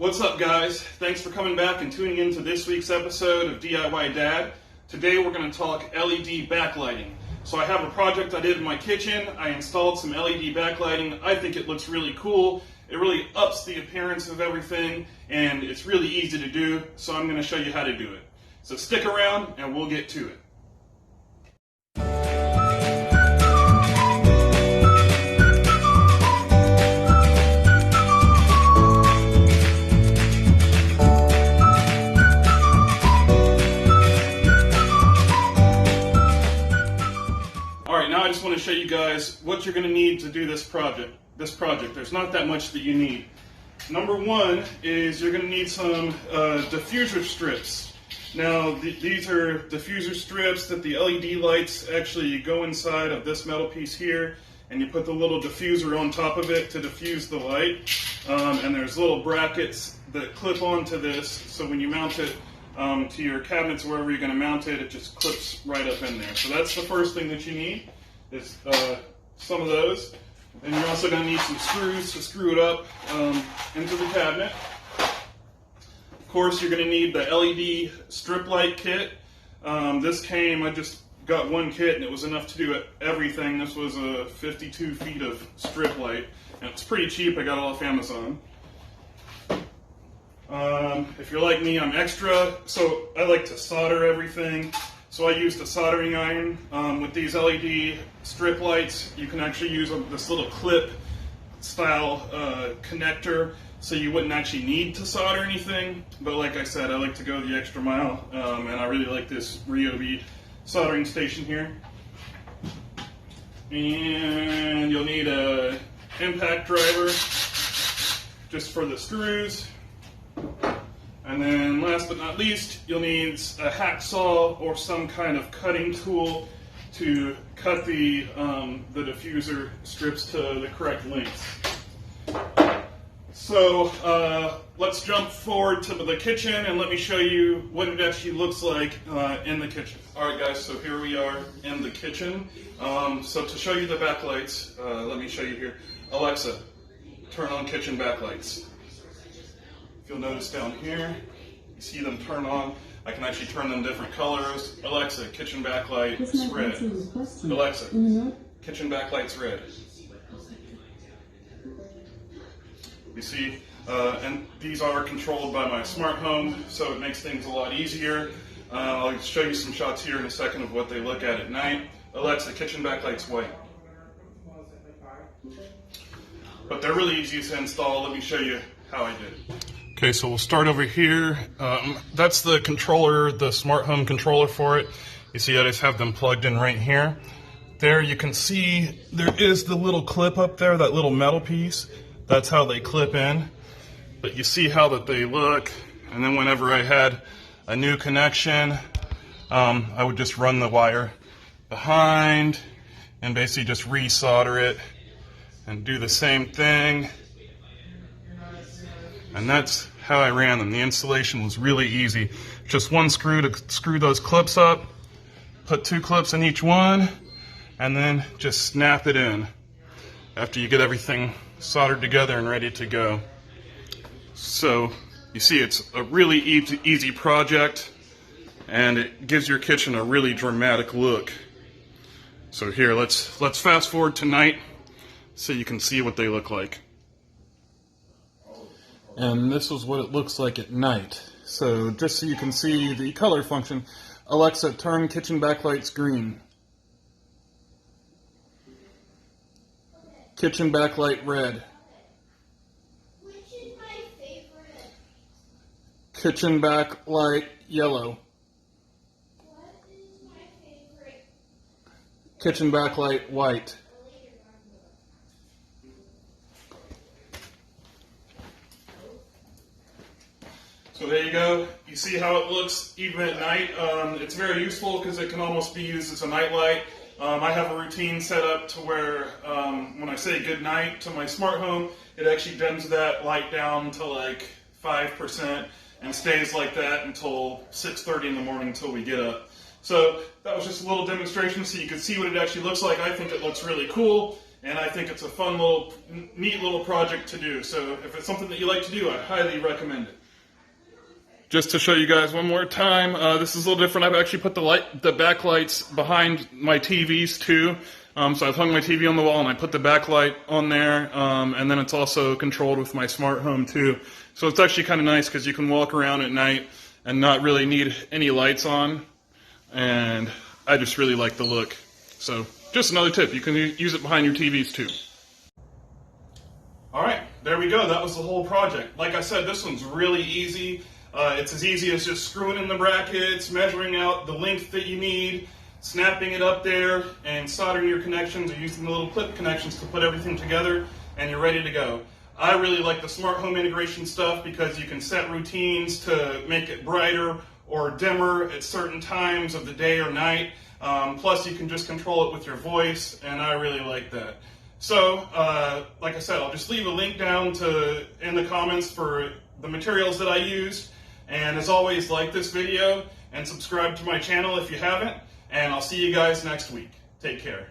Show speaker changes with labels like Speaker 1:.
Speaker 1: What's up, guys? Thanks for coming back and tuning in to this week's episode of DIY Dad. Today we're going to talk LED backlighting. So I have a project I did in my kitchen. I installed some LED backlighting. I think it looks really cool. It really ups the appearance of everything, and it's really easy to do, so I'm going to show you how to do it. So stick around and we'll get to it. I just want to show you guys what you're going to need to do this project. There's not that much that you need. Number one is you're going to need some diffuser strips. Now these are diffuser strips that the LED lights actually go inside of this metal piece here, and you put the little diffuser on top of it to diffuse the light. And there's little brackets that clip onto this, so when you mount it to your cabinets or wherever you're going to mount it, it just clips right up in there. So that's the first thing that you need. Is some of those, and you're also going to need some screws to screw it up into the cabinet. Of course, you're going to need the LED strip light kit. I just got one kit and it was enough to do everything. This was 52 feet of strip light, and it's pretty cheap. I got it off Amazon. If you're like me, I'm extra, so I like to solder everything. So I used a soldering iron. With these LED strip lights, you can actually use this little clip style connector, so you wouldn't actually need to solder anything. But like I said, I like to go the extra mile, and I really like this Ryobi soldering station here. And you'll need a impact driver just for the screws. And then last but not least, you'll need a hacksaw or some kind of cutting tool to cut the diffuser strips to the correct lengths. So let's jump forward to the kitchen and let me show you what it actually looks like in the kitchen. Alright guys, so here we are in the kitchen. So to show you the backlights, let me show you here. Alexa, turn on kitchen backlights. If you'll notice down here, you see them turn on. I can actually turn them different colors. Alexa, kitchen backlights red. Alexa, kitchen backlights red. You see, and these are controlled by my smart home, so it makes things a lot easier. I'll show you some shots here in a second of what they look at night. Alexa, kitchen backlights white. But they're really easy to install. Let me show you how I did. Okay, so we'll start over here. That's the controller, the smart home controller for it. You see I just have them plugged in right here. There you can see there is the little clip up there, that little metal piece. That's how they clip in. But you see how that they look. And then whenever I had a new connection, I would just run the wire behind and basically just resolder it and do the same thing. And that's how I ran them. The installation was really easy. Just one screw to screw those clips up, put 2 clips in each one, and then just snap it in after you get everything soldered together and ready to go. So you see it's a really easy project, and it gives your kitchen a really dramatic look. So here, let's fast forward to night so you can see what they look like. And this is what it looks like at night. So just so you can see the color function, Alexa, turn kitchen backlights green. Kitchen backlight red.
Speaker 2: Which is my favorite?
Speaker 1: Kitchen backlight yellow.
Speaker 2: What is my favorite?
Speaker 1: Kitchen backlight white. So there you go. You see how it looks even at night. It's very useful because it can almost be used as a night light. I have a routine set up to where when I say good night to my smart home, it actually dims that light down to like 5% and stays like that until 6:30 in the morning until we get up. So that was just a little demonstration so you could see what it actually looks like. I think it looks really cool. and I think it's a fun little, neat little project to do. So if it's something that you like to do, I highly recommend it. Just to show you guys one more time, this is a little different. I've actually put the backlights behind my TVs too. So I've hung my TV on the wall and I put the backlight on there, and then it's also controlled with my smart home too. So it's actually kind of nice because you can walk around at night and not really need any lights on, and I just really like the look. So just another tip, you can use it behind your TVs too. Alright, there we go, that was the whole project. Like I said, this one's really easy. It's as easy as just screwing in the brackets, measuring out the length that you need, snapping it up there, and soldering your connections or using the little clip connections to put everything together, and you're ready to go. I really like the smart home integration stuff because you can set routines to make it brighter or dimmer at certain times of the day or night. Plus you can just control it with your voice, and I really like that. So, like I said, I'll just leave a link down in the comments for the materials that I used. And as always, like this video and subscribe to my channel if you haven't. And I'll see you guys next week. Take care.